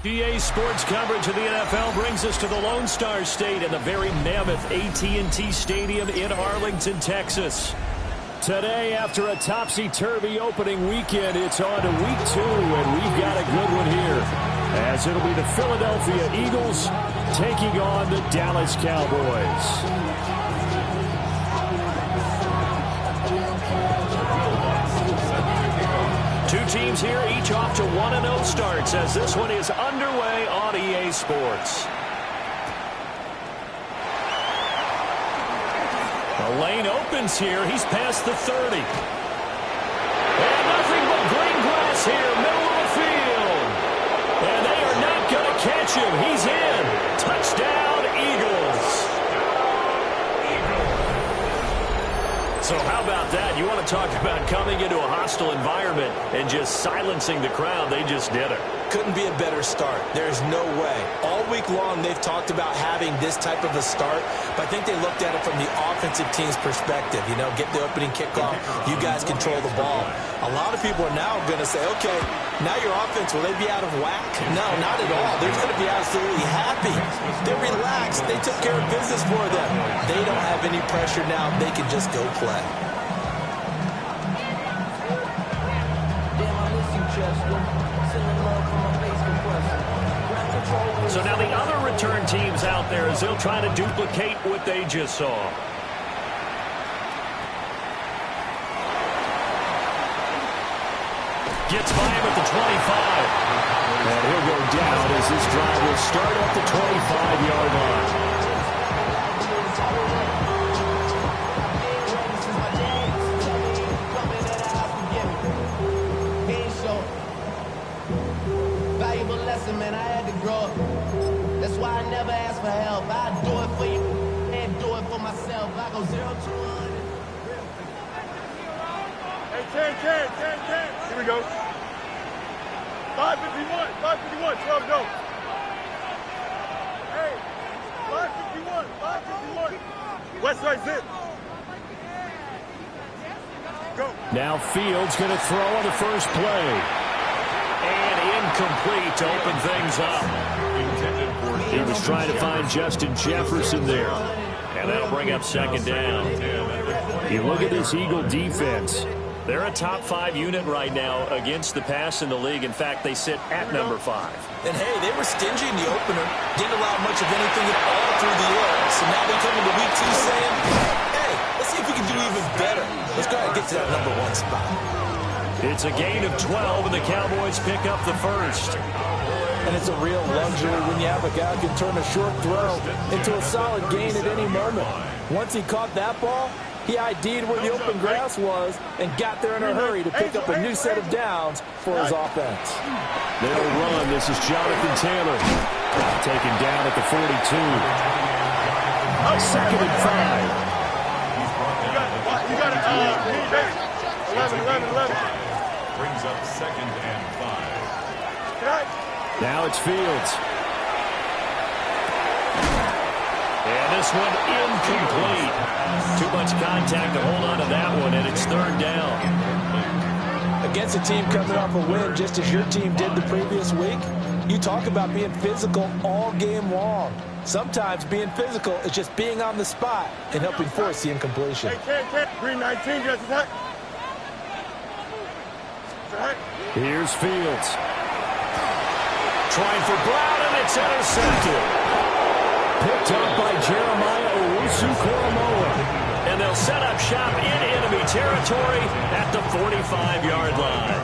EA Sports coverage of the NFL brings us to the Lone Star State and the very mammoth AT&T Stadium in Arlington, Texas. Today, after a topsy-turvy opening weekend, it's on to week 2, and we've got a good one here, as it'll be the Philadelphia Eagles taking on the Dallas Cowboys. Two teams here, each off to 1-0 starts as this one is underway on EA Sports. The lane opens here. He's past the 30. And nothing but green grass here, middle of the field. And they are not going to catch him. He's in. Touchdown, Eagles. So how about that? You want to talk about coming into a hostile environment and just silencing the crowd. They just did it. Couldn't be a better start. There's no way. All week long they've talked about having this type of a start, but I think they looked at it from the offensive team's perspective. You know, get the opening kickoff. You guys control the ball. A lot of people are now going to say, okay, now your offense, will they be out of whack? No, not at all. They're going to be absolutely happy. They're relaxed. They took care of business for them. They don't have any pressure now. They can just go play. So now the other return teams out there as they'll try to duplicate what they just saw. Gets by him at the 25. And he'll go down as this drive will start at the 25-yard line. Man, I had to grow up. That's why I never ask for help. I do it for you and do it for myself. I go 0 to 100. Hey, 10. Here we go. 551. 12 go. Hey, 551. West side zip. Go. Now Fields going to throw on the first play. And incomplete to open things up. He was trying to find Justin Jefferson there. And that'll bring up second down. You look at this Eagle defense. They're a top 5 unit right now against the pass in the league. In fact, they sit at number 5. And, hey, they were stingy in the opener. Didn't allow much of anything at all through the air. So now they come into week 2 saying, hey, let's see if we can do even better. Let's go ahead and get to that number 1 spot. It's a gain of 12, and the Cowboys pick up the first. And it's a real luxury when you have a guy who can turn a short throw into a solid gain at any moment. Once he caught that ball, he ID'd where the open grass was and got there in a hurry to pick up a new set of downs for his offense. They'll run. This is Jonathan Taylor. Taken down at the 42. Second and 5. You got it. 11. Brings up second and 5. Now it's Fields. And this one incomplete. Too much contact to hold on to that one, and it's third down. Against a team coming off a win just as your team did the previous week, you talk about being physical all game long. Sometimes being physical is just being on the spot and helping force the incompletion. Hey, Green 19, just attack. Here's Fields. Trying for Brown, and it's intercepted. Picked up by Jeremiah Owusu-Koramoah. And they'll set up shop in enemy territory at the 45-yard line.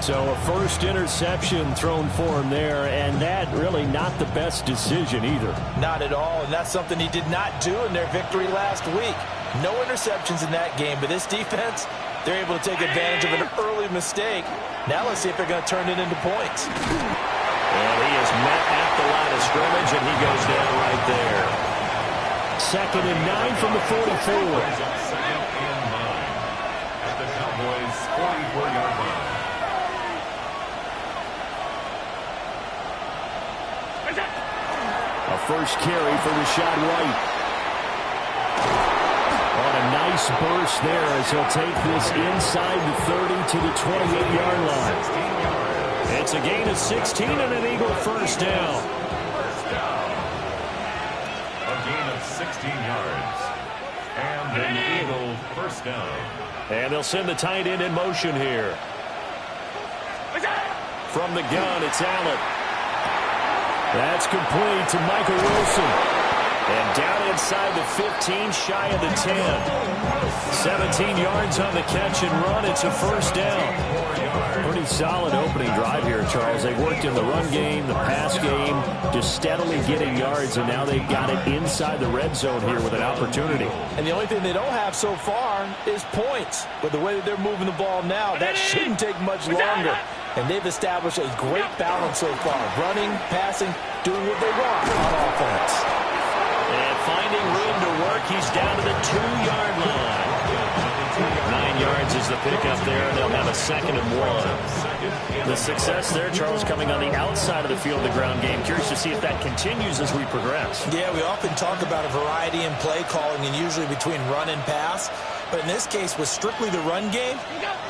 So a first interception thrown for him there, and that really not the best decision either. Not at all, and that's something he did not do in their victory last week. No interceptions in that game, but this defense, they're able to take advantage of an early mistake. Now let's see if they're going to turn it into points. And he is met at the line of scrimmage, and he goes down right there. Second and 9 from the 44. Second and 9 at the Cowboys' 44-yard line. first carry for Rachaad White. On a nice burst there as he'll take this inside the 30 to the 28-yard line. It's a gain of 16 and an Eagle first down. A gain of 16 yards. And an Eagle first down. And they'll send the tight end in motion here. From the gun, it's Allen. That's complete to Michael Wilson. And down inside the 15, shy of the 10. 17 yards on the catch and run. It's a first down. Pretty solid opening drive here, Charles. They've worked in the run game, the pass game, just steadily getting yards, and now they've got it inside the red zone here with an opportunity. And the only thing they don't have so far is points. But the way that they're moving the ball now, that shouldn't take much longer. And they've established a great balance so far. Running, passing, doing what they want on offense. And finding room to work, he's down to the 2-yard line. 9 yards is the pickup there, and they'll have a 2nd and 1. The success there, Charles, coming on the outside of the field, the ground game. Curious to see if that continues as we progress. Yeah, we often talk about a variety in play calling and usually between run and pass. But in this case, with strictly the run game,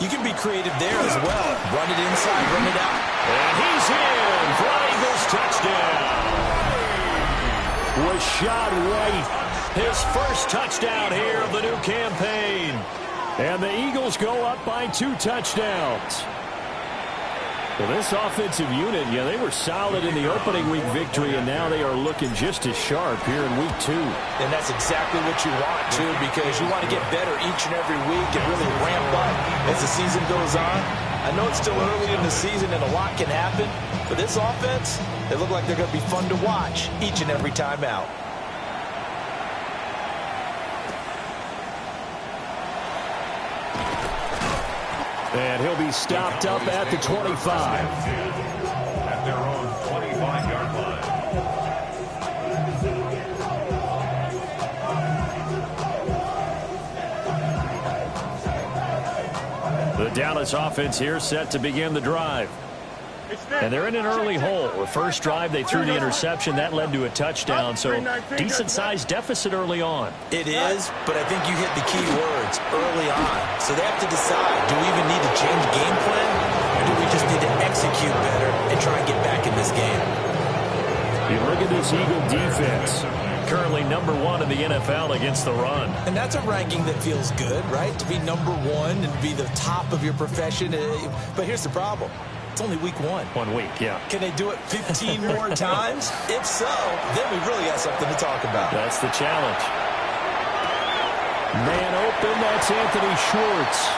you can be creative there as well. Run it inside, run it out. And he's in for an Eagles touchdown. Rachaad White, his first touchdown here of the new campaign. And the Eagles go up by 2 touchdowns. Well, this offensive unit, yeah, they were solid in the opening week victory, and now they are looking just as sharp here in week 2. And that's exactly what you want, too, because you want to get better each and every week and really ramp up as the season goes on. I know it's still early in the season and a lot can happen, but this offense, they look like they're going to be fun to watch each and every time out. And he'll be stopped up at the 25. At their own 25-yard line. The Dallas offense here set to begin the drive. And they're in an early hole. The first drive, they threw the interception. That led to a touchdown, so decent-sized deficit early on. It is, but I think you hit the key words early on. So they have to decide, do we even need to change game plan, or do we just need to execute better and try and get back in this game? You look at this Eagle defense, currently number 1 in the NFL against the run. And that's a ranking that feels good, right? To be number 1 and be the top of your profession. But here's the problem. It's only week 1. 1 week, yeah. Can they do it 15 more times? If so, then we've really got something to talk about. That's the challenge. Man open, that's Anthony Schwartz.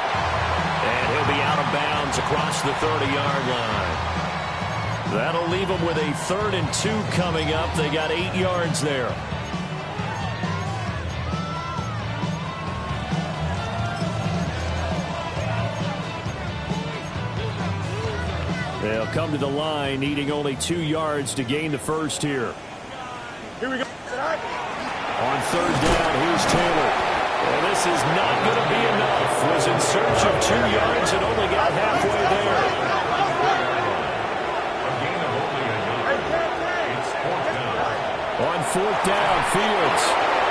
And he'll be out of bounds across the 30-yard line. That'll leave them with a 3rd and 2 coming up. They got 8 yards there. They'll come to the line, needing only 2 yards to gain the first here. Here we go. On 3rd down, here's Taylor. And this is not going to be enough. Was in search of 2 yards and only got halfway there. On 4th down, Fields.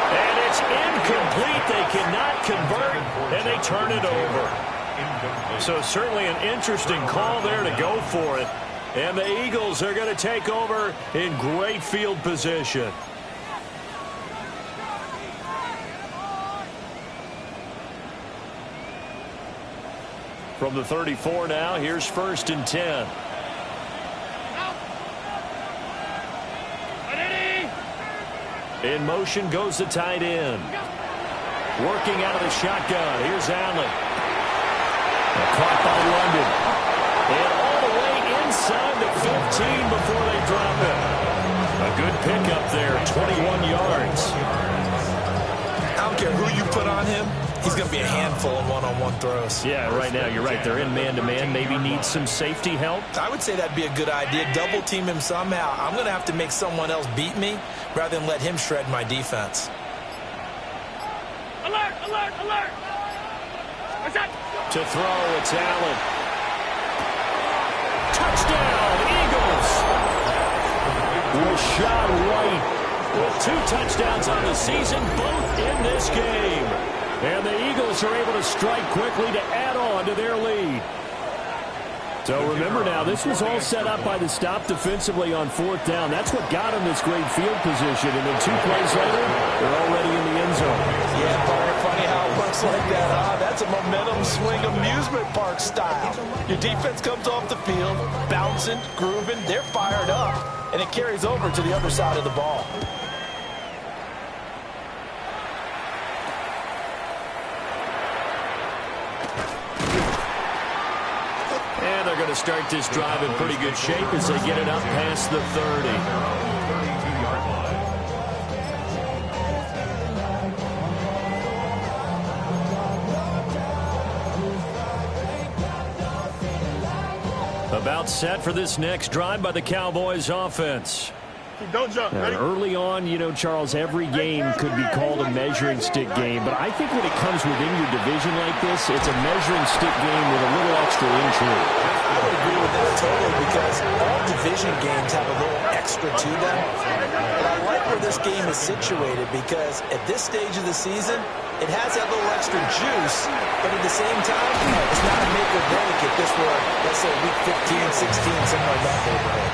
And it's incomplete. They cannot convert, and they turn it over. So certainly an interesting call there to go for it. And the Eagles are going to take over in great field position. From the 34 now, here's 1st and 10. In motion goes the tight end. Working out of the shotgun. Here's Allen. Caught by London. And all the way inside the 15 before they drop it. A good pickup there, 21 yards. I don't care who you put on him. He's going to be a handful of one-on-one throws. Yeah, right now, you're right. They're in man-to-man. Maybe need some safety help. I would say that'd be a good idea. Double team him somehow. I'm going to have to make someone else beat me rather than let him shred my defense. Alert, alert, alert. To throw, it's Allen. Touchdown, Eagles. Rachaad White with 2 touchdowns on the season, both in this game. And the Eagles are able to strike quickly to add on to their lead. So remember now, this was all set up by the stop defensively on 4th down. That's what got them this great field position. And then 2 plays later, they're already in the end zone. Yeah, funny how it works like that, huh? That's a momentum swing amusement park style. Your defense comes off the field, bouncing, grooving, they're fired up, and it carries over to the other side of the ball. And they're going to start this drive in pretty good shape as they get it up past the 30. About set for this next drive by the Cowboys offense. Don't jump. Ready? Early on, you know, Charles, every game could be called a measuring stick game. But I think when it comes within your division like this, it's a measuring stick game with a little extra intrigue. I would agree with that totally because all division games have a little extra to them. But I like where this game is situated because at this stage of the season, it has that little extra juice, but at the same time, it's not a make or break if this were, let's say, week 15, 16, something like that neighborhood.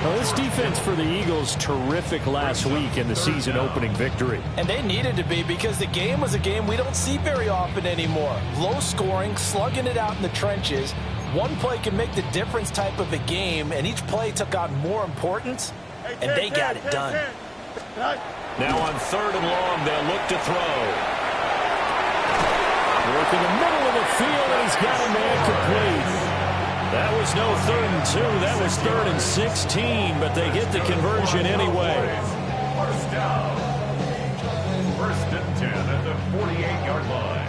Well, this defense for the Eagles, terrific last week in the season-opening victory. And they needed to be because the game was a game we don't see very often anymore. Low scoring, slugging it out in the trenches. One play can make the difference type of a game, and each play took on more importance, and they got it done. Now on 3rd and long, they'll look to throw. Working the middle of the field, and he's got a man complete. That was no 3rd and 2. That was 3rd and 16, but they get the conversion anyway. First down. 1st and 10 at the 48-yard line.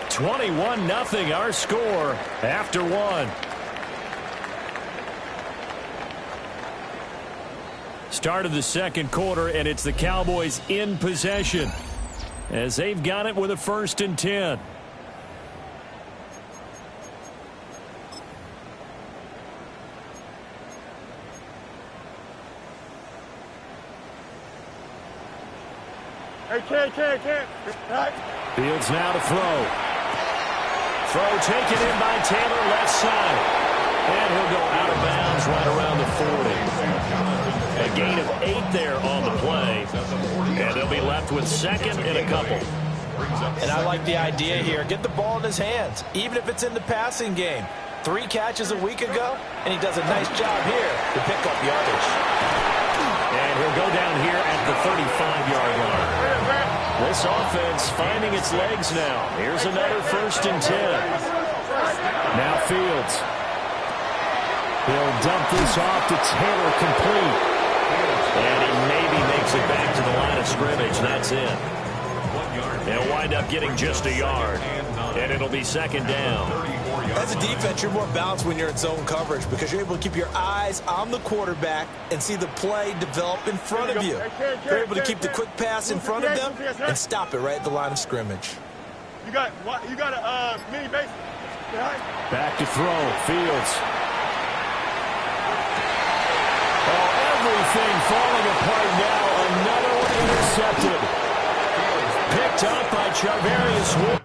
21-0 our score after 1. Start of the 2nd quarter, and it's the Cowboys in possession as they've got it with a 1st and 10. Can't. Right. Fields now to throw. Throw taken in by Taylor, left side. And he'll go out of bounds right around the 40. A gain of 8 there on the play. And they'll be left with 2nd and a couple. And I like the idea here. Get the ball in his hands, even if it's in the passing game. 3 catches a week ago, and he does a nice job here to pick up yardage. And he'll go down here at the 35-yard line. This offense finding its legs now. Here's another 1st and 10. Now Fields. He'll dump this off to Taylor, complete. And he maybe makes it back to the line of scrimmage. That's it. He'll wind up getting just a yard. And it'll be 2nd down. As a defense, you're more balanced when you're in zone coverage because you're able to keep your eyes on the quarterback and see the play develop in front of you. You're able to keep the quick pass in front of them and stop it right at the line of scrimmage. You got a mini base. Back to throw. Fields. Oh, everything falling apart now. Another one intercepted. Picked up by Charvarius Ward.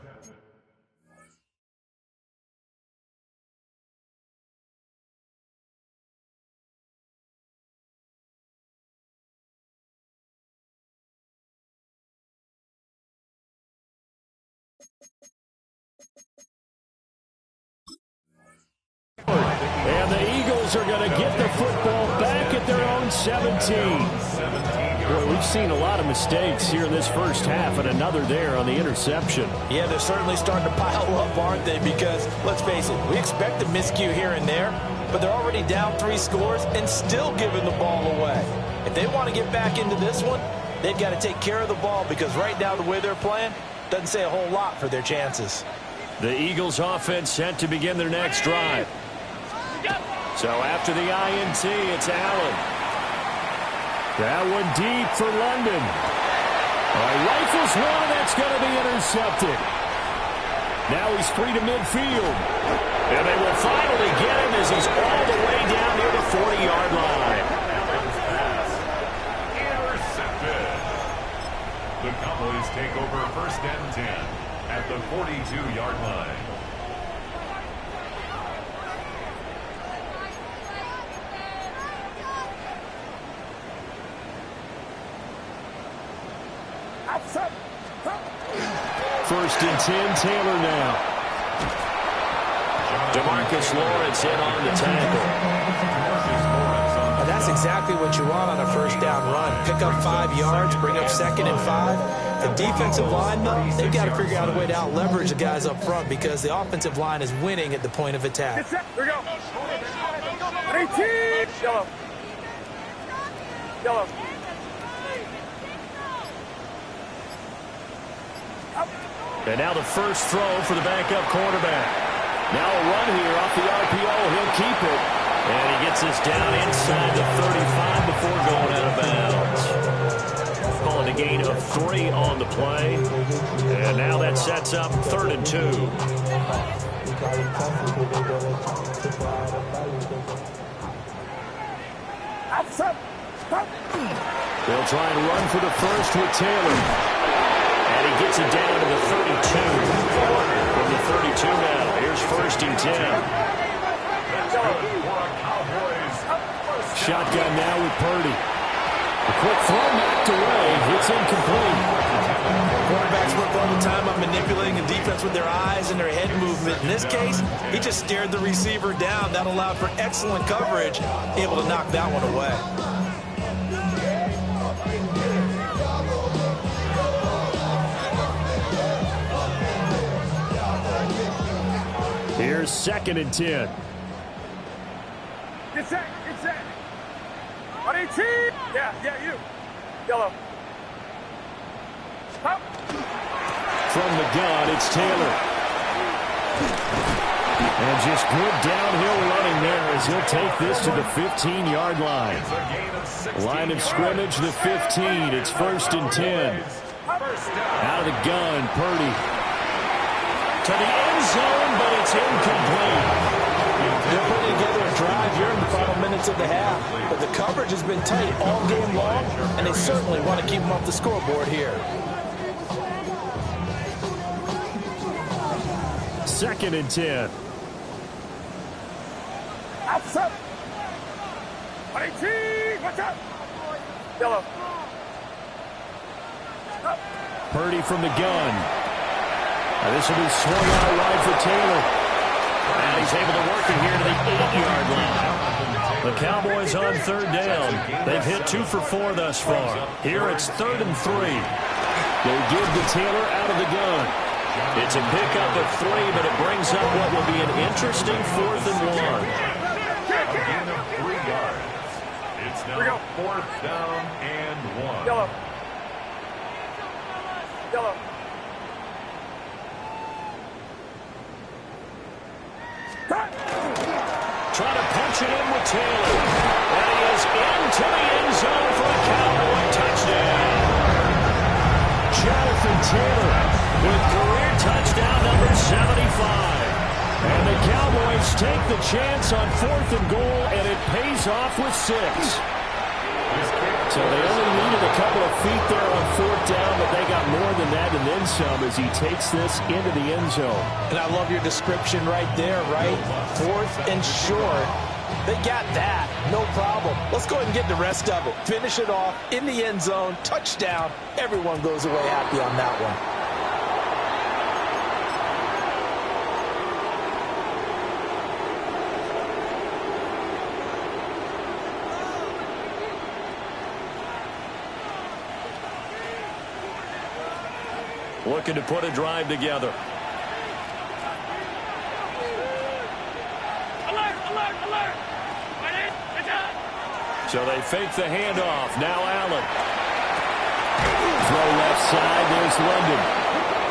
And the Eagles are going to get the football back at their own 17. Boy, we've seen a lot of mistakes here in this first half, and another there on the interception. Yeah, they're certainly starting to pile up, aren't they? Because, let's face it, we expect a miscue here and there, but they're already down 3 scores and still giving the ball away. If they want to get back into this one, they've got to take care of the ball because right now the way they're playing doesn't say a whole lot for their chances. The Eagles offense set to begin their next drive. So after the INT, it's Allen. That one deep for London. Rifles one, that's going to be intercepted. Now he's free to midfield. And they will finally get him as he's all the way down near the 40-yard line. Intercepted. The Cowboys take over 1st and 10 at the 42-yard line. First and 10, Taylor now. DeMarcus Lawrence in on the tackle. That's exactly what you want on a first down run. Pick up 5 yards, bring up 2nd and 5. The defensive line, though, they've got to figure out a way to out-leverage the guys up front because the offensive line is winning at the point of attack. Here we go. 18. Yellow. Yellow. And now the first throw for the backup quarterback. Now a run here off the RPO. He'll keep it. And he gets this down inside the 35 before going out of bounds. Calling a gain of 3 on the play. And now that sets up 3rd and 2. They'll try and run for the first with Taylor. And he gets it down to the 32. From the 32 now. Here's 1st and 10. Shotgun now with Purdy. A quick throw knocked away. It's incomplete. Quarterbacks work all the time on manipulating the defense with their eyes and their head movement. In this case, he just stared the receiver down. That allowed for excellent coverage, able to knock that one away. Here's 2nd and 10. Get set. Get set. 18. Yeah, you. Yellow. Stop. From the gun, it's Taylor. And just good downhill running there as he'll take this to the 15-yard line. Line of scrimmage, the 15. It's 1st and 10. Out of the gun, Purdy. To the end zone, but it's incomplete. They're putting together a drive here in the final minutes of the half. But the coverage has been tight all game long, and they certainly want to keep them off the scoreboard here. 2nd and 10. Outside. 18. Watch out. Yellow. Stop. Purdy from the gun. Now this will be swung out wide for Taylor. And he's able to work it here to the 8-yard line. The Cowboys on 3rd down. They've hit 2 for 4 thus far. Here it's 3rd and 3. They give to Taylor out of the gun. It's a pickup of 3, but it brings up what will be an interesting 4th and 1. A gain of 3 yards. It's now 4th down and 1. Yellow. Yellow. Trying to punch it in with Taylor. And he is into the end zone for a Cowboy touchdown. Jonathan Taylor with career touchdown number 75. And the Cowboys take the chance on 4th and goal, and it pays off with 6. So they only needed a couple of feet there on 4th down, but they got more than that and then some as he takes this into the end zone. And I love your description right there, right? 4th and short. They got that. No problem. Let's go ahead and get the rest of it. Finish it off in the end zone. Touchdown. Everyone goes away happy on that one. Looking to put a drive together. Alert, alert, alert. So they fake the handoff. Now Allen. Throw left side. There's London.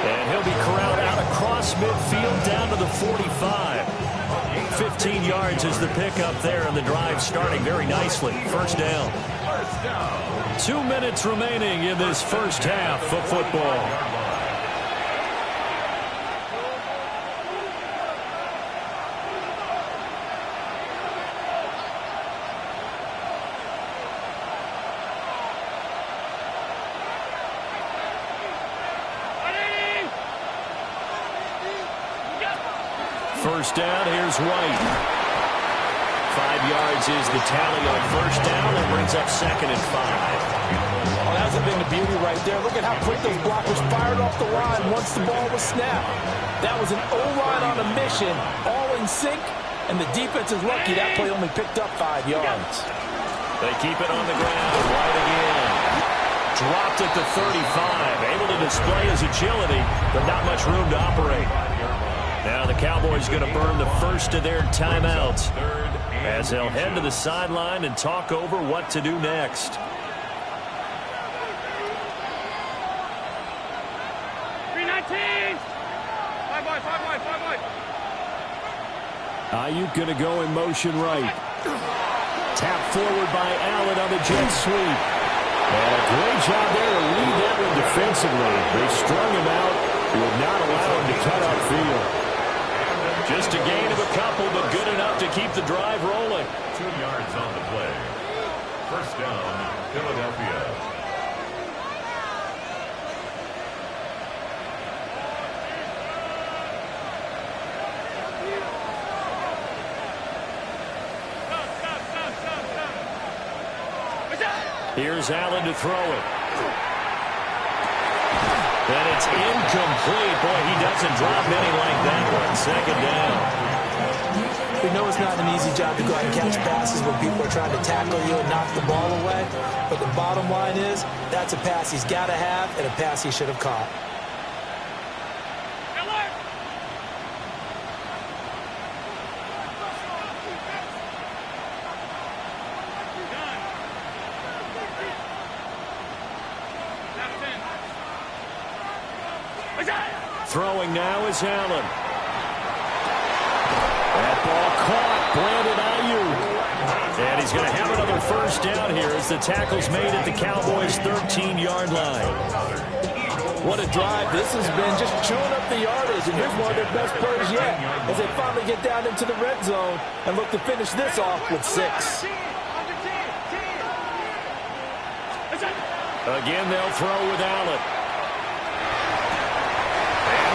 And he'll be corralled out across midfield down to the 45. 15 yards is the pickup there, and the drive starting very nicely. 1st down. 2 minutes remaining in this first half of football. first down. Here's White. 5 yards is the tally on first down. That brings up 2nd and 5. Oh, that's a big beauty right there. Look at how quick those blockers fired off the line once the ball was snapped. That was an O-line on a mission, all in sync, and the defense is lucky that play only picked up 5 yards. They keep it on the ground. White again. Dropped at the 35. Able to display his agility, but not much room to operate. Now the Cowboys going to burn the first of their timeouts as they'll head to the sideline and talk over what to do next. Ayuk going to go in motion right. Tap forward by Allen on the jet sweep. And a great job there to lead that one defensively. They strung him out, would not allow him to cut upfield. Just a gain of a couple, but good enough to keep the drive rolling. 2 yards on the play. First down, Philadelphia. Here's Allen to throw it. And it's incomplete. Boy, he doesn't drop many like that one. 2nd down. We know it's not an easy job to go out and catch passes when people are trying to tackle you and knock the ball away. But the bottom line is, that's a pass he's got to have and a pass he should have caught. Throwing now is Allen. That ball caught. Brandon Ayuk. And he's going to have another first down here as the tackle's made at the Cowboys' 13-yard line. What a drive this has been, just chewing up the yardage. And here's one of their best plays yet as they finally get down into the red zone and look to finish this off with 6. Again, they'll throw with Allen.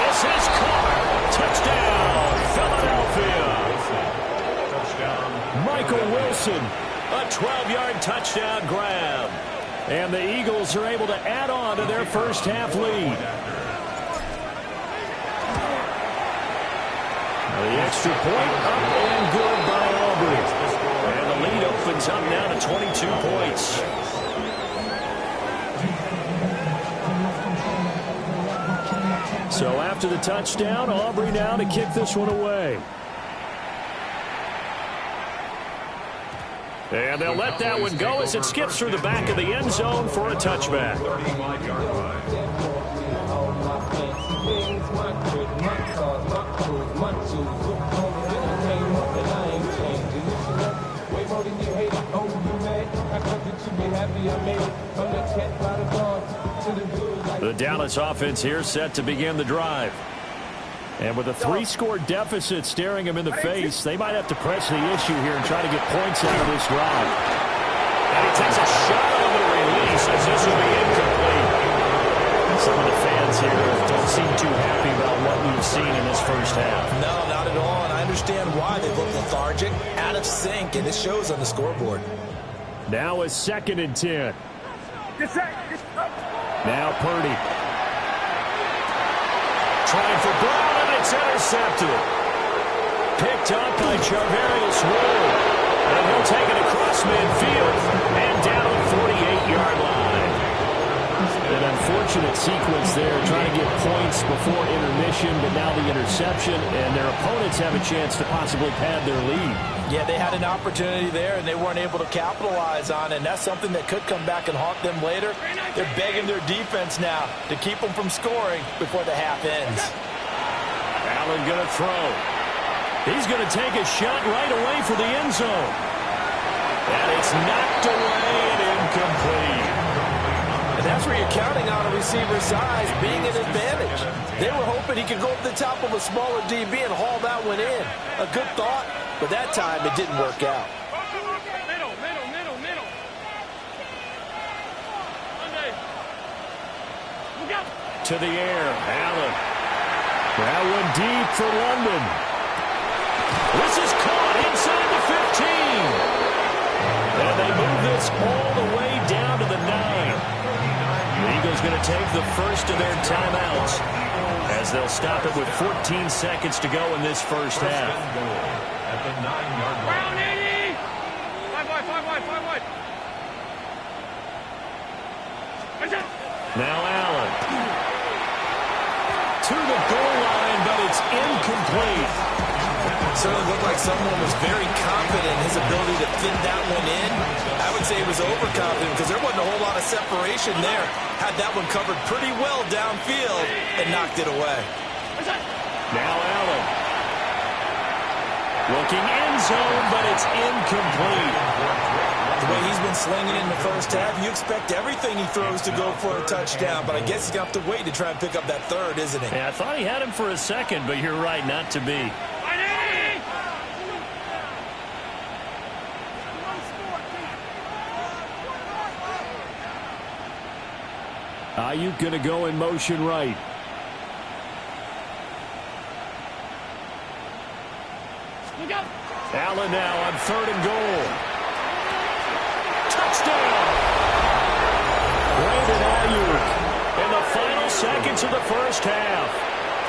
This is caught. Touchdown, Philadelphia. Touchdown. Michael Wilson, a 12-yard touchdown grab. And the Eagles are able to add on to their first half lead. The extra point up and good by Aubrey. And the lead opens up now to 22 points. So after the touchdown, Aubrey now to kick this one away. And they'll let that one go as it skips through the back of the end zone for a touchback. 35-yard line. The Dallas offense here set to begin the drive. And with a 3-score deficit staring them in the face, they might have to press the issue here and try to get points out of this drive. And he takes a shot on the release as this will be incomplete. Some of the fans here don't seem too happy about what we've seen in this first half. No, not at all, and I understand why. They look lethargic, out of sync, and it shows on the scoreboard. Now a 2nd and 10. Now Purdy. Trying for Brown, and it's intercepted. Picked up by Charvarius Ward. And he'll take it across midfield and down the 48-yard line. An unfortunate sequence there, trying to get points before intermission, but now the interception, and their opponents have a chance to possibly pad their lead. Yeah, they had an opportunity there, and they weren't able to capitalize on it, and that's something that could come back and haunt them later. They're begging their defense now to keep them from scoring before the half ends. Allen going to throw. He's going to take a shot right away for the end zone. And it's knocked away and incomplete. And that's where you're counting on a receiver's size being an advantage. They were hoping he could go to the top of a smaller DB and haul that one in. A good thought, but that time it didn't work out. Middle. To the air, Allen. That one deep for London. This is caught inside the 15. And they move this all the way down to the 9. The Eagles going to take the first of their timeouts as they'll stop it with 14 seconds to go in this first half. At the 9-yard line. 80! 5 wide. Now Allen. To the goal line, but it's incomplete. Certainly looked like someone was very confident in his ability to fit that one in. I would say he was overconfident because there wasn't a whole lot of separation there. Had that one covered pretty well downfield and knocked it away. Now Allen. Looking end zone, but it's incomplete. The way he's been slinging in the first half, you expect everything he throws to go for a touchdown, but I guess he's going to have to wait to try and pick up that third, isn't he? Yeah, I thought he had him for a second, but you're right, not to be. Ayuk going to go in motion right. Allen now on 3rd and goal. Touchdown! Brandon Ayuk in the final seconds of the first half.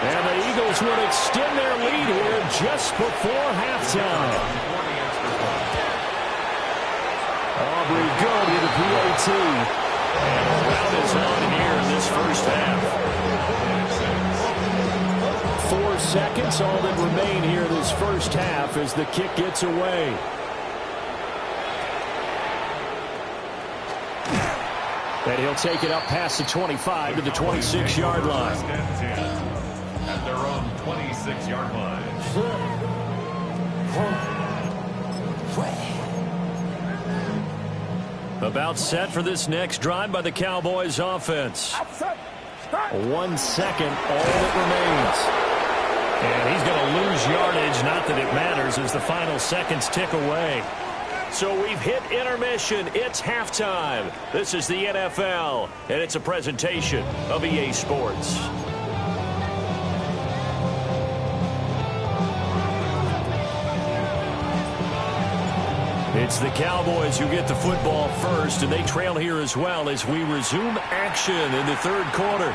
And the Eagles would extend their lead here just before halftime. Aubrey good with the PAT. And a rout is on here in this first half. 4 seconds, all that remain here this first half as the kick gets away. And he'll take it up past the 25 to the 26-yard line. At their own 26-yard line. About set for this next drive by the Cowboys offense. 1 second, all that remains. And he's going to lose yardage, not that it matters, as the final seconds tick away. So we've hit intermission. It's halftime. This is the NFL, and it's a presentation of EA Sports. It's the Cowboys who get the football first, and they trail here as well as we resume action in the third quarter.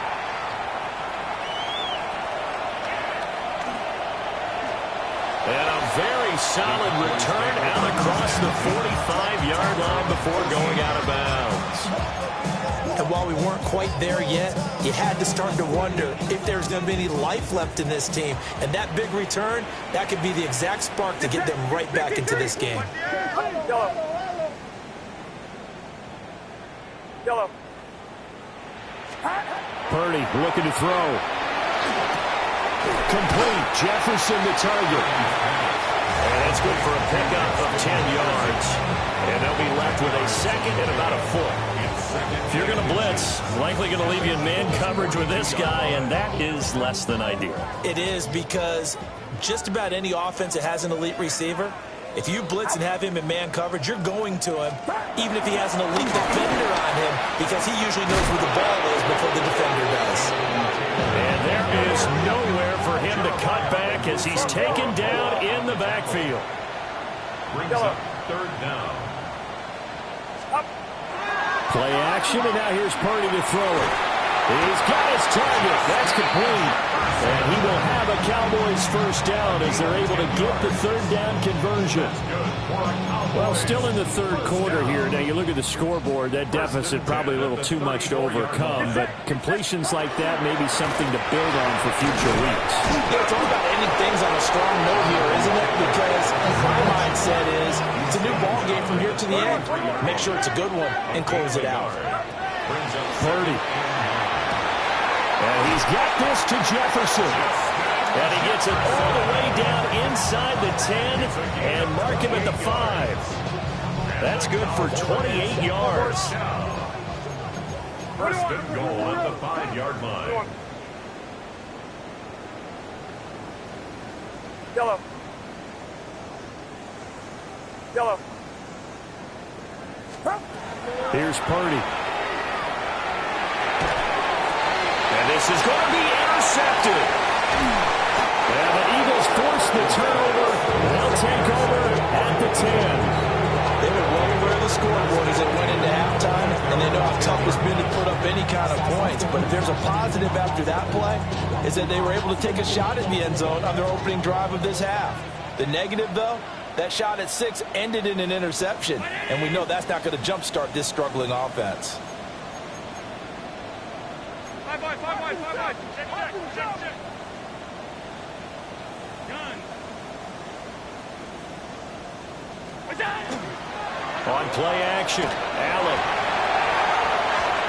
And a very solid return out across the 45-yard line before going out of bounds. And while we weren't quite there yet, you had to start to wonder if there's going to be any life left in this team. And that big return, that could be the exact spark to get them right back into this game. Yellow. Purdy looking to throw. Complete. Jefferson the target. And that's good for a pickup of 10 yards. And they'll be left with a second and about a foot. If you're going to blitz, likely going to leave you in man coverage with this guy, and that is less than ideal. It is, because just about any offense that has an elite receiver, if you blitz and have him in man coverage, you're going to him, even if he has an elite defender on him, because he usually knows where the ball is before the defender does. And there is nowhere for him to cut back as he's taken down in the backfield. Brings up 3rd down. Play action, and now here's Purdy to throw it. He's got his target. That's complete. And he will have a Cowboys first down as they're able to get the 3rd down conversion. Well, still in the third quarter here. Now, you look at the scoreboard, that deficit probably a little too much to overcome, but completions like that may be something to build on for future weeks. Yeah, it's all about ending things on a strong note here, isn't it? Because my mindset is it's a new ball game from here to the end. Make sure it's a good one and close it out. Purdy. And he's got this to Jefferson. And he gets it all the way down inside the 10 and mark him at the 5. That's good for 28 yards. First and goal at the 5-yard line. Yellow. Yellow. Here's Purdy. And this is going to be intercepted. And the Eagles force the turnover. to 10. They were well aware of the scoreboard as it went into halftime, and they know how tough it's been to put up any kind of points. But if there's a positive after that play, is that they were able to take a shot at the end zone on their opening drive of this half. The negative, though, that shot at 6 ended in an interception, and we know that's not going to jumpstart this struggling offense. Five wide. Check. Done. On play action, Allen.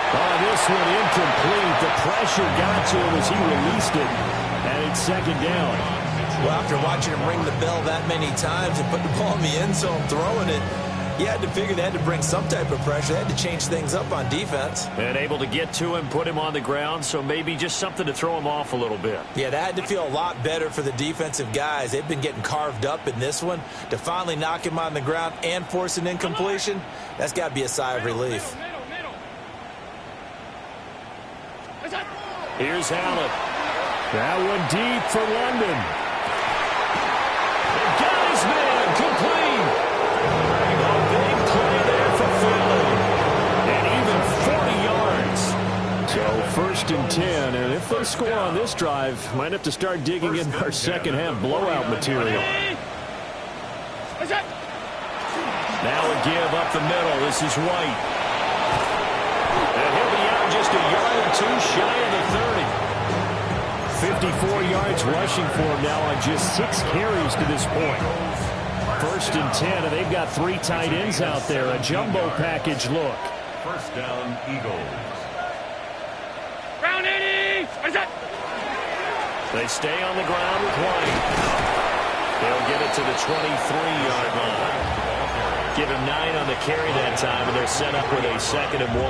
Oh, this one incomplete. The pressure got to him as he released it, and it's second down. Well, after watching him ring the bell that many times and put the ball in the end zone throwing it, you had to figure they had to bring some type of pressure. They had to change things up on defense. And able to get to him, put him on the ground, so maybe just something to throw him off a little bit. Yeah, that had to feel a lot better for the defensive guys. They've been getting carved up in this one. To finally knock him on the ground and force an incompletion, that's got to be a sigh of relief. Here's Allen. That one deep for London. They got his man complete. A big play there for Philly. And even 40 yards. So first and 10. And if they score on this drive, might have to start digging in our second half blowout material. Now a give up the middle. This is White. And he'll be out just a yard or two shy of the 30. 54 yards rushing for him now on just 6 carries to this point. First and 10, and they've got 3 tight ends out there. A jumbo package look. First down, Eagles. Round 80. They stay on the ground with White. They'll get it to the 23-yard line. Give him 9 on the carry that time, and they're set up with a 2nd and 1.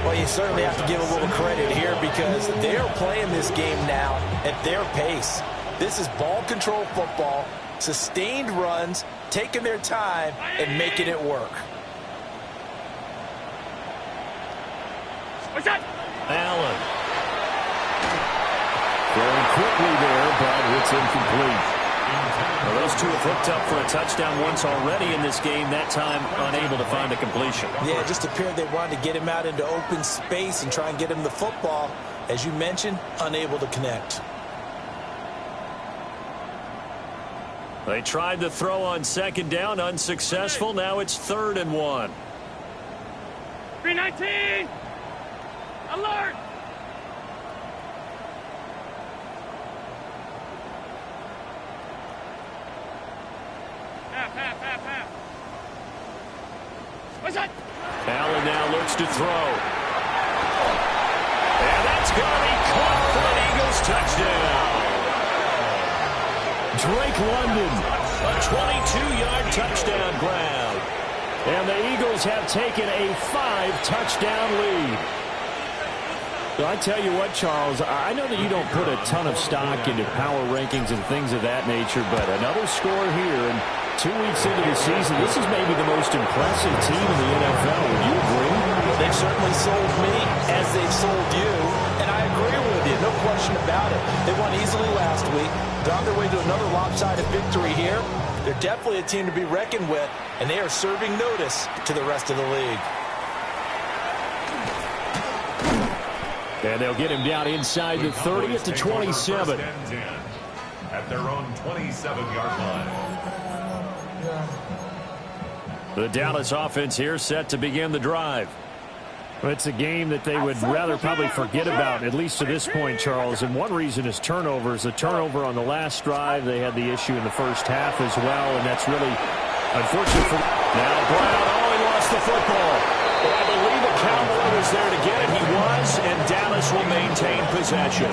Well, you certainly have to give a little credit here because they're playing this game now at their pace. This is ball control football, sustained runs, taking their time, and making it work. Allen. Going quickly there, but it's incomplete. Well, those two have hooked up for a touchdown once already in this game, that time unable to find a completion. Yeah, it just appeared they wanted to get him out into open space and try and get him the football. As you mentioned, unable to connect. They tried to throw on 2nd down, unsuccessful. Now it's 3rd and 1. 319. Alert. Half. Allen now looks to throw. And that's going to be caught for an Eagles touchdown. Drake London, a 22-yard touchdown grab. And the Eagles have taken a 5-touchdown lead. So I tell you what, Charles, I know that you don't put a ton of stock into power rankings and things of that nature, but another score here, and 2 weeks into the season, this is maybe the most impressive team in the NFL. Would you agree? They've certainly sold me as they've sold you, and I agree with you, no question about it. They won easily last week. They're on their way to another lopsided victory here. They're definitely a team to be reckoned with, and they are serving notice to the rest of the league. And they'll get him down inside the 30 at the 27. At their own 27-yard line. The Dallas offense here set to begin the drive. It's a game that they would rather probably forget about, at least to this point, Charles. And one reason is turnovers. The turnover on the last drive, they had the issue in the first half as well, and that's really unfortunate for now. Brown, he lost the football. Well, I believe the Cowboy was there to get it. He was, and Dallas will maintain possession.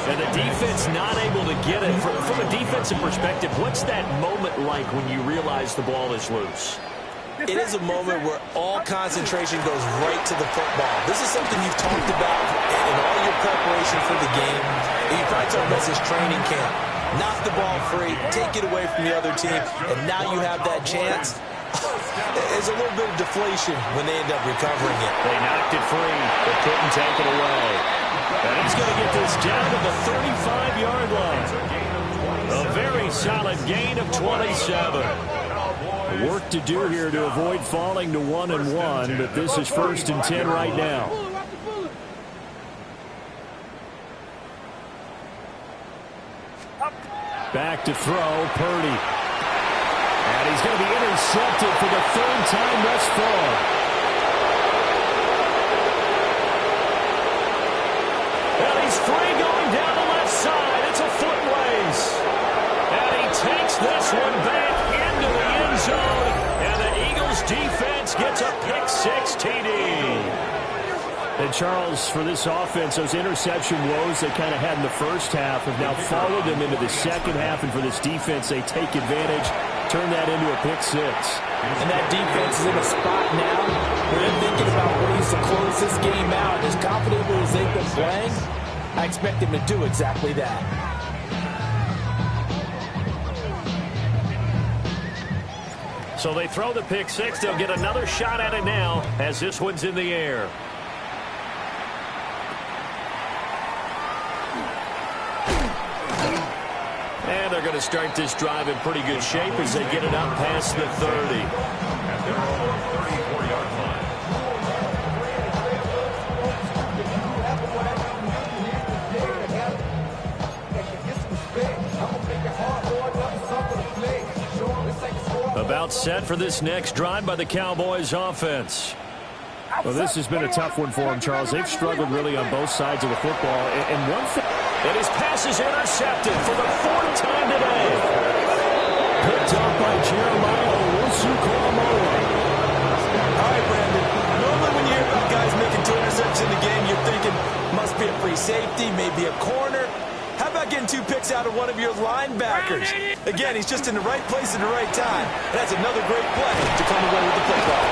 And the defense not able to get it. From a defensive perspective, what's that moment like when you realize the ball is loose? It is a moment where all concentration goes right to the football. This is something you've talked about in all your preparation for the game. You probably talked about this training camp. Knock the ball free, take it away from the other team, and now you have that chance. There's a little bit of deflation when they end up recovering it. They knocked it free, but couldn't take it away. And he's going to get this down to the 35-yard line. A very solid gain of 27. Work to do here to avoid falling to 1-1, but this is 1st and 10 right now. Back to throw, Purdy. And he's going to be intercepted for the 3rd time thus far. And he's free going down the left side. It's a foot race. And he takes this one back into the end zone. And the Eagles defense gets a pick-6 TD. And Charles, for this offense, those interception woes they kind of had in the first half have now followed them into the second half. And for this defense, they take advantage, turn that into a pick-6. And that defense is in a spot now where they're thinking about ways to close this game out. As confidently as they've been playing, I expect them to do exactly that. So they throw the pick-6. They'll get another shot at it now as this one's in the air. And they're going to start this drive in pretty good shape as they get it up past the 30. At their own 34-yard line. About set for this next drive by the Cowboys offense. Well, this has been a tough one for them, Charles. They've struggled really on both sides of the football. And one thing, and his pass is intercepted for the 4th time today. Picked up by Jeremiah Owusu-Koramoah. All right, Brandon. Normally when you hear about guys making 2 interceptions in the game, you're thinking must be a free safety, maybe a corner. How about getting 2 picks out of one of your linebackers? Again, he's just in the right place at the right time. That's another great play to come away with the football.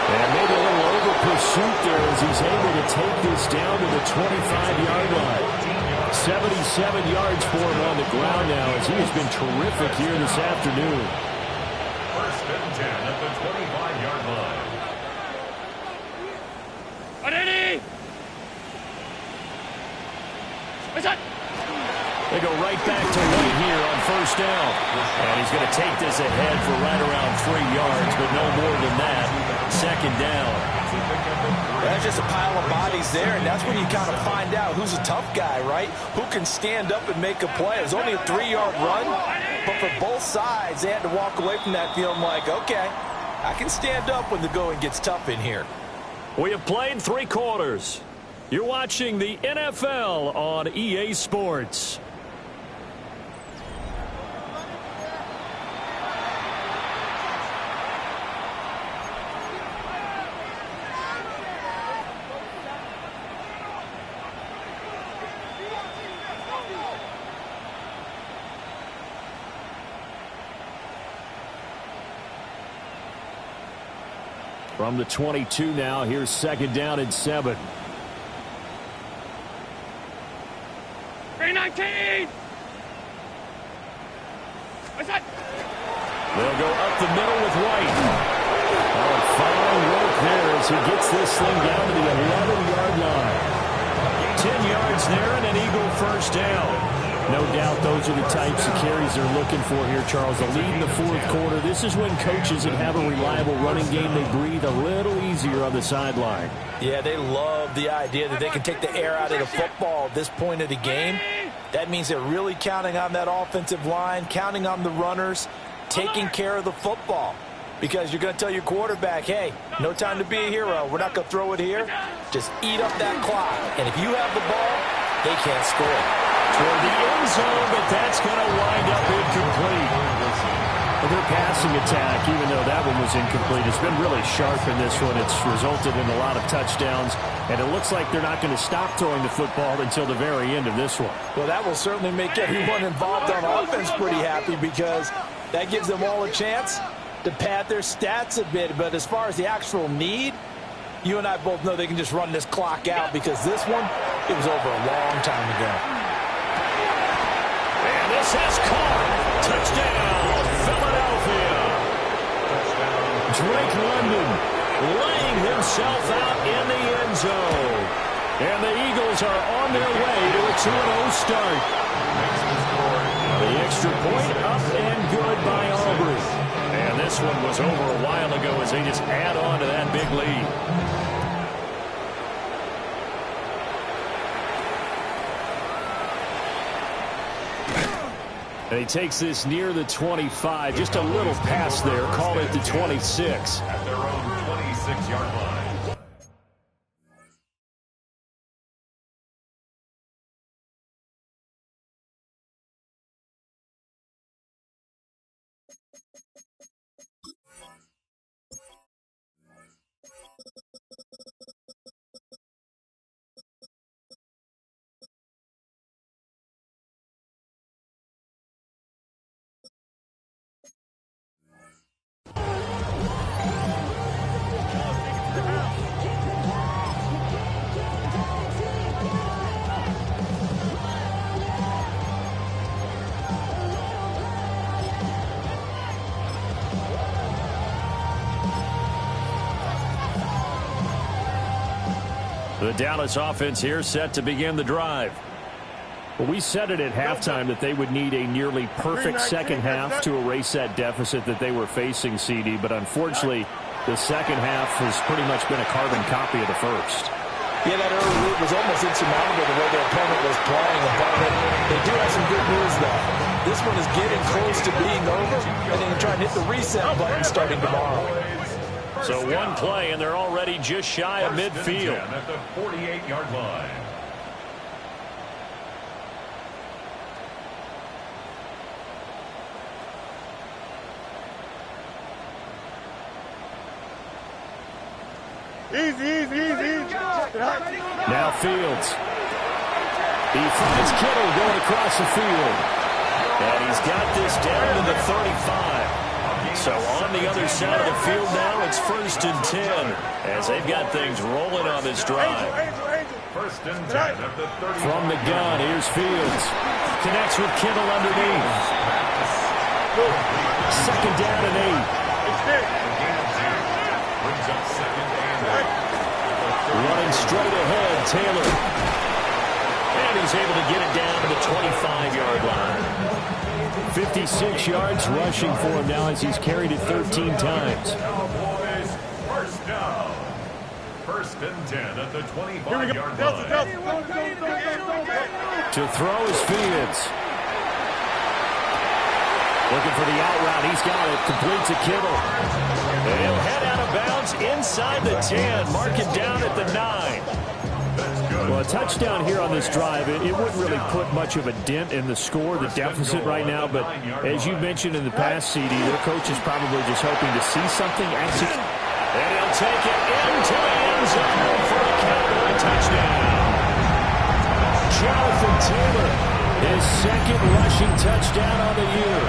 And maybe a little over pursuit there as he's able to take this down to the 25-yard line. 77 yards for him on the ground now as he has been terrific here this afternoon. 1st and 10 at the 25-yard line. They go right back to White here on 1st down. And he's going to take this ahead for right around 3 yards, but no more than that. 2nd down. That's just a pile of bodies there, and that's when you kind of find out who's a tough guy, right? Who can stand up and make a play. It was only a 3-yard run, but for both sides, they had to walk away from that feeling like, okay, I can stand up when the going gets tough in here. We have played 3 quarters. You're watching the NFL on EA Sports. From the 22 now, here's 2nd down and 7. 319! They'll go up the middle with White. Oh, fine work there as he gets this thing down to the 11-yard line. 10 yards there and an Eagle 1st down. No doubt those are the types of carries they're looking for here, Charles. A lead in the 4th quarter. This is when coaches that have a reliable running game, they breathe a little easier on the sideline. Yeah, they love the idea that they can take the air out of the football at this point of the game. That means they're really counting on that offensive line, counting on the runners, taking care of the football. Because you're going to tell your quarterback, hey, no time to be a hero. We're not going to throw it here. Just eat up that clock. And if you have the ball, they can't score. Toward the end zone, but that's going to wind up incomplete. Their passing attack, even though that one was incomplete, has been really sharp in this one. It's resulted in a lot of touchdowns, and it looks like they're not going to stop throwing the football until the very end of this one. Well, that will certainly make everyone involved on offense pretty happy because that gives them all a chance to pad their stats a bit. But as far as the actual need, you and I both know they can just run this clock out because this one, it was over a long time ago. And this has caught. Touchdown, Philadelphia. Drake London laying himself out in the end zone. And the Eagles are on their way to a 2-0 start. The extra point up and good by Aubrey. And this one was over a while ago as they just add on to that big lead. And he takes this near the 25. Just a little pass there. Call it the 26. At their own 26-yard line. The Dallas offense here set to begin the drive. Well, we said it at halftime that they would need a nearly perfect second half to erase that deficit that they were facing, CD. But unfortunately, the second half has pretty much been a carbon copy of the first. Yeah, that early lead was almost insurmountable the way their opponent was playing. But they do have some good news, though. This one is getting close to being over, and they can try and hit the reset button starting tomorrow. So one play, and they're already just shy of midfield. At the 48-yard line. Easy. Now Fields. He finds Kittle going across the field. And he's got this down to the 35. So on the other side of the field now, it's 1st and 10 as they've got things rolling on this drive. 1st and 10 at the 30. From the gun, here's Fields. Connects with Kittle underneath. 2nd down and 8. Brings up 2nd and 8. Running straight ahead, Taylor. And he's able to get it down to the 25-yard line. 56 yards rushing for him now as he's carried it 13 times. First down. 1st and 10 at the 25-yard line. To throw is Fields. Looking for the out route. He's got it. Complete to Kittle. And he'll head out of bounds inside the 10. Mark it down at the 9. Well, a touchdown here on this drive, it wouldn't really put much of a dent in the score, the deficit right now. But as you mentioned in the past, CD, their coach is probably just hoping to see something execute. And he'll take it into the end zone for a Cowboy touchdown. Jonathan Taylor, his 2nd rushing touchdown on the year.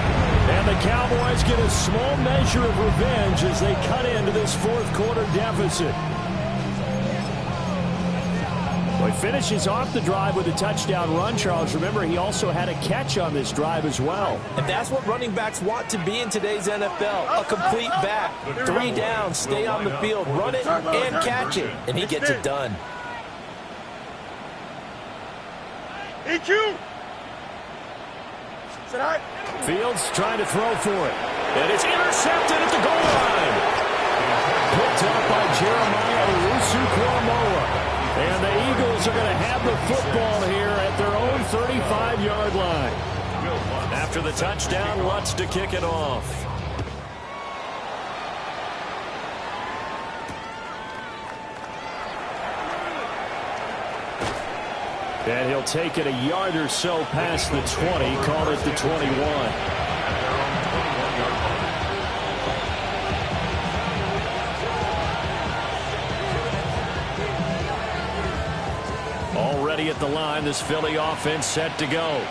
And the Cowboys get a small measure of revenge as they cut into this 4th quarter deficit. Well, he finishes off the drive with a touchdown run, Charles. Remember, he also had a catch on this drive as well. And that's what running backs want to be in today's NFL, a complete back. 3 downs, stay on the field, run it and catch it, and he gets it done. EQ! Fields trying to throw for it. And it's intercepted at the goal line. Picked up by Jeremiah Owusu-Koramoah. And the Eagles are going to have the football here at their own 35-yard line. After the touchdown, Lutz to kick it off. And he'll take it a yard or so past the 20, call it the 21. Already at the line, this Philly offense set to go.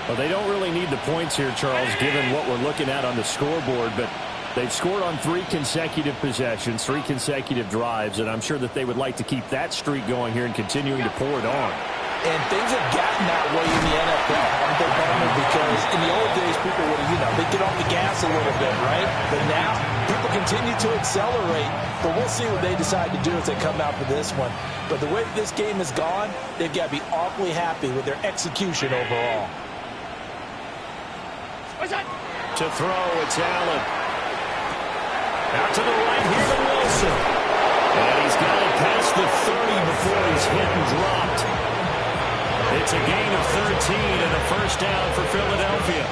Well, they don't really need the points here, Charles, given what we're looking at on the scoreboard, but they've scored on 3 consecutive possessions, 3 consecutive drives, and I'm sure that they would like to keep that streak going here and continuing to pour it on. And things have gotten that way in the NFL, haven't they, Bowman? Because in the old days, people would, they'd get off the gas a little bit, right? But now, people continue to accelerate. But we'll see what they decide to do as they come out for this one. But the way this game has gone, they've got to be awfully happy with their execution overall. To throw, it's Allen. Out to the right here to Wilson. And he's got it past the 30 before he's hit and dropped. It's a gain of 13 and a first down for Philadelphia.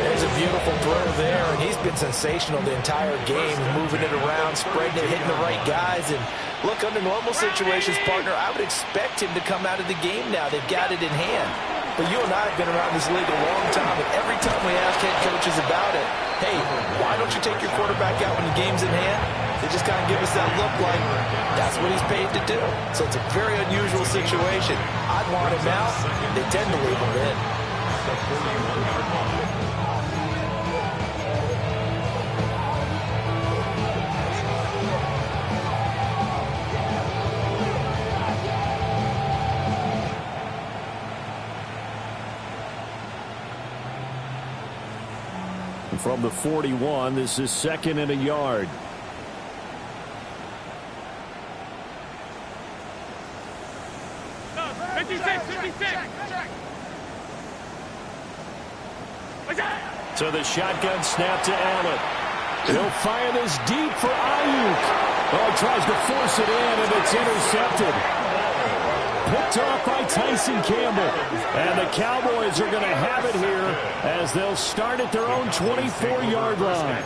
There's a beautiful throw there, and he's been sensational the entire game, moving it around, spreading it, hitting the right guys. And look, under normal situations, partner, I would expect him to come out of the game now. They've got it in hand. But you and I have been around this league a long time, and every time we ask head coaches about it, hey, why don't you take your quarterback out when the game's in hand? They just kind of give us that look like that's what he's paid to do. So it's a very unusual situation. I'd want him out. They tend to leave him in. From the 41, this is 2nd and a yard. So the shotgun snap to Allen. He'll fire this deep for Ayuk. Oh, tries to force it in, and it's intercepted. Picked off by Tyson Campbell. And the Cowboys are going to have it here as they'll start at their own 24-yard line.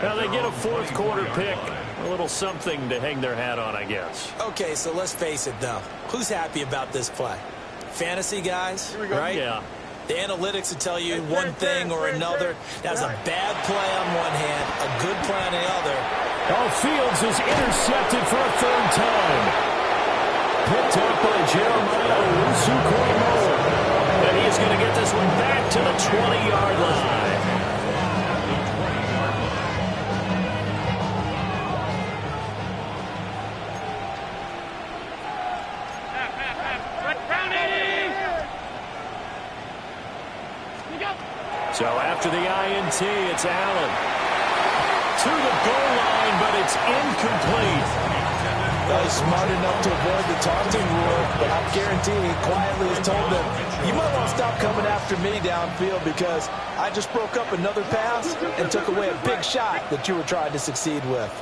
Now they get a fourth quarter pick. A little something to hang their hat on, I guess. Okay, so let's face it, though. Who's happy about this play? Fantasy guys, right? Yeah. The analytics will tell you one thing or another. That's a bad play on one hand, a good play on the other. Oh, Fields is intercepted for a third time. Picked up by Jeremiah Owusu-Koramoah. And he's going to get this one back to the 20-yard line. So after the INT, it's Allen. To the goal line, but it's incomplete. Well, he's smart enough to avoid the taunting rule, but I guarantee he quietly has told them, you might want to stop coming after me downfield because I just broke up another pass and took away a big shot that you were trying to succeed with.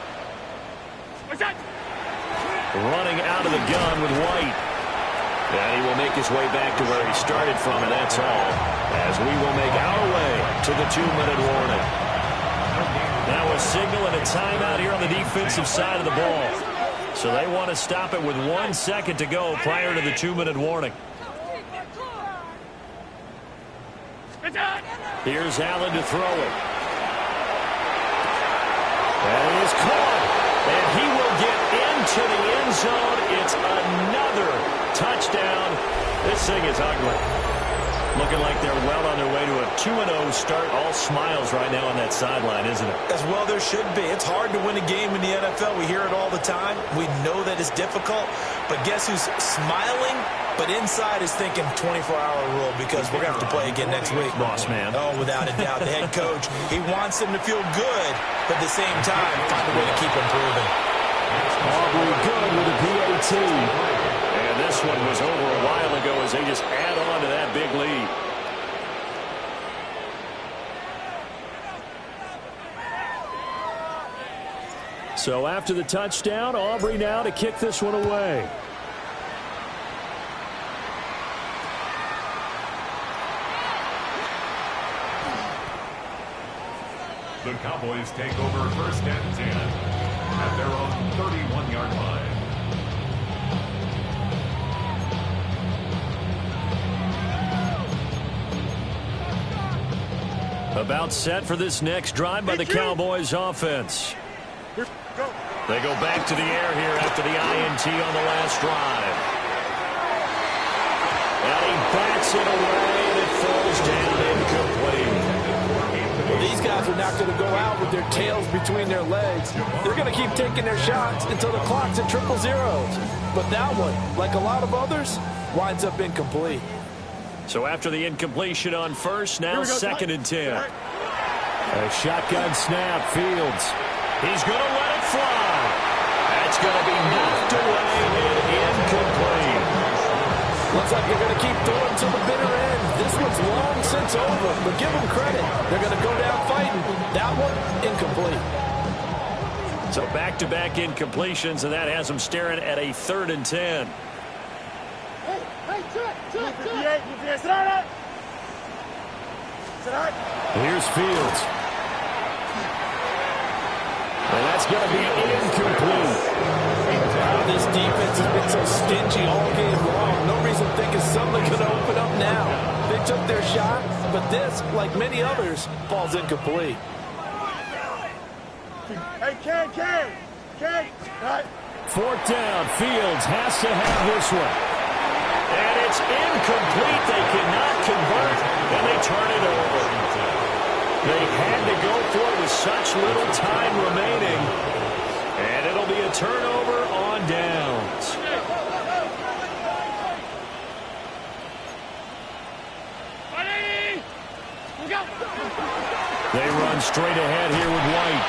Running out of the gun with White. And he will make his way back to where he started from, and that's all, as we will make our way to the 2-minute warning. Now a signal and a timeout here on the defensive side of the ball. So they want to stop it with 1 second to go prior to the 2-minute warning. Here's Allen to throw it. And he is caught. And he will get into the end zone. It's another touchdown. This thing is ugly. Looking like they're well on their way to a 2-0 start. All smiles right now on that sideline, isn't it? As well there should be. It's hard to win a game in the NFL. We hear it all the time. We know that it's difficult. But guess who's smiling? But inside is thinking 24-hour rule because we're going to have to play again next week. Boss man. Oh, without a doubt. The head coach, he wants them to feel good, but at the same time, find a way to keep improving. Aubrey good with a PAT. And this one was over a while ago as they just add on to that big lead. So after the touchdown, Aubrey now to kick this one away. The Cowboys take over 1st and 10 at their own 31-yard line. About set for this next drive by the Cowboys offense. They go back to the air here after the INT on the last drive. And he bats it away and it falls down incomplete. Well, these guys are not going to go out with their tails between their legs. They're going to keep taking their shots until the clock's at 000. But that one, like a lot of others, winds up incomplete. So after the incompletion on first, now 2nd and 10. A shotgun snap, Fields. He's going to let it fly. That's going to be knocked away and incomplete. Looks like they're going to keep throwing to the bitter end. This one's long since over, but give them credit. They're going to go down fighting. That one, incomplete. So back-to-back incompletions, and that has them staring at a 3rd and 10. Here's Fields. And that's going to be incomplete. This defense has been so stingy all game long. No reason thinking something could open up now. They took their shot, but this, like many others, falls incomplete. Hey, Ken. 4th down. Fields has to have this one. And it's incomplete. They cannot convert, and they turn it over. They had to go for it with such little time remaining. And it'll be a turnover on downs. They run straight ahead here with White.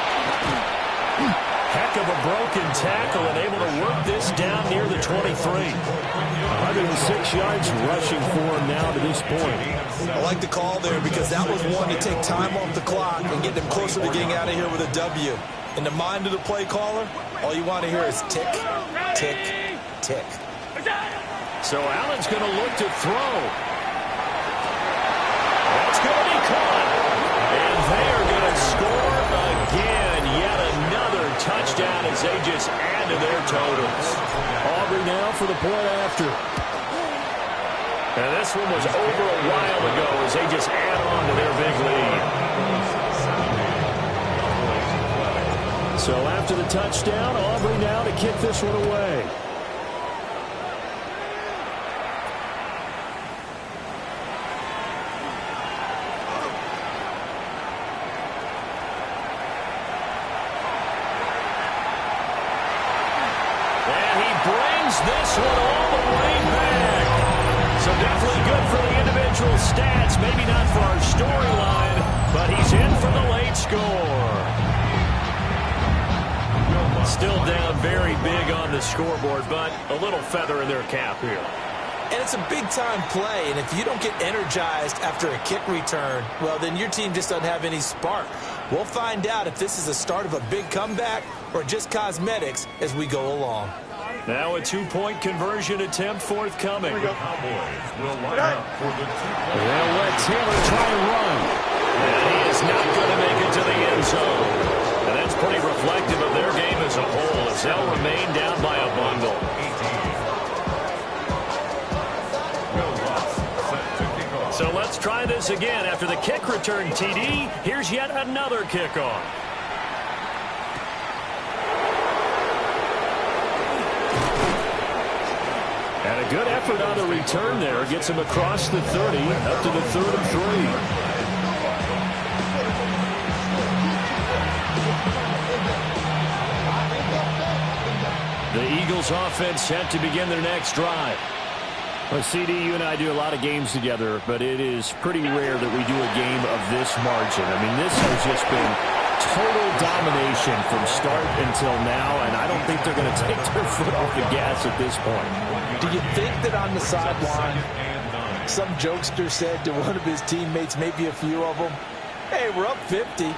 Heck of a broken tackle and able to work this down near the 23. 106 yards rushing for him now to this point. I like the call there because that was one to take time off the clock and get them closer to getting out of here with a W. In the mind of the play caller, all you want to hear is tick, tick, tick. So Allen's going to look to throw. That's going to be caught. And they are going to score again. Yet another touchdown as they just add to their totals. Aubrey now for the point after. And this one was over a while ago as they just add on to their big lead. So after the touchdown, Aubrey now to kick this one away. And he brings this one all the way back. So definitely good for the individual stats. Maybe not for our storyline, but he's in for the late score. Still down very big on the scoreboard, but a little feather in their cap here. And it's a big-time play, and if you don't get energized after a kick return, well, then your team just doesn't have any spark. We'll find out if this is the start of a big comeback or just cosmetics as we go along. Now a 2-point conversion attempt forthcoming. The Cowboys will line up for the 2-point. They'll let Taylor try and run. And he is not going to make it to the end zone. And that's pretty reflective of their game as a whole as they'll remain down by a bundle. So let's try this again. After the kick return TD, here's yet another kickoff. And a good effort on the return there. Gets him across the 30, up to the 3rd and 3. The Eagles offense set to begin their next drive. Well, CD, you and I do a lot of games together, but it is pretty rare that we do a game of this margin. I mean, this has just been total domination from start until now, and I don't think they're going to take their foot off the gas at this point. Do you think that on the sideline, some jokester said to one of his teammates, maybe a few of them, hey, we're up 50.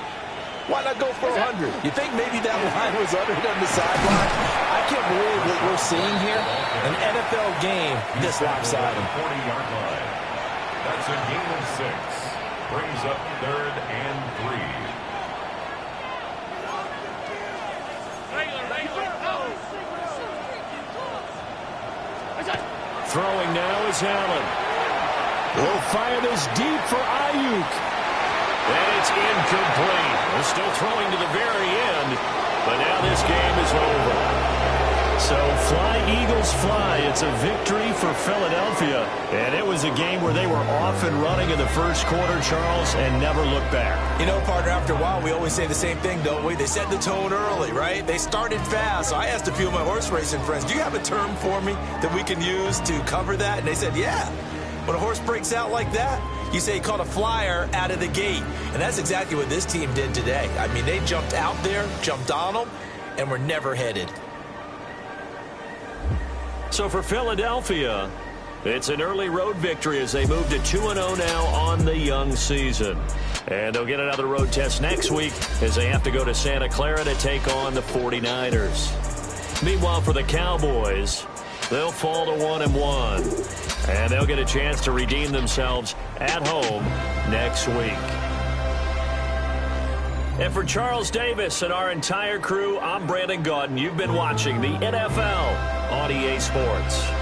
Why not go for 100? You think maybe that line was uttered on the sideline? I can't believe what we're seeing here. An NFL game this lopsided. 40-yard line. That's a gain of 6. Brings up 3rd and 3. Throwing now is Allen. Will fire this deep for Ayuk. And it's incomplete. They're still throwing to the very end, but now this game is over. So fly, Eagles, fly. It's a victory for Philadelphia. And it was a game where they were off and running in the first quarter, Charles, and never looked back. You know, partner, after a while, we always say the same thing, don't we? They set the tone early, right? They started fast. So I asked a few of my horse racing friends, do you have a term for me that we can use to cover that? And they said, yeah. When a horse breaks out like that, you say he caught a flyer out of the gate. And that's exactly what this team did today. I mean, they jumped out there, jumped on them, and were never headed. So for Philadelphia, It's an early road victory as they move to 2-0 now on the young season. And they'll get another road test next week as they have to go to Santa Clara to take on the 49ers. Meanwhile, for the Cowboys, they'll fall to 1-1. And they'll get a chance to redeem themselves at home next week. And for Charles Davis and our entire crew, I'm Brandon Gaudin. You've been watching the NFL on EA Sports.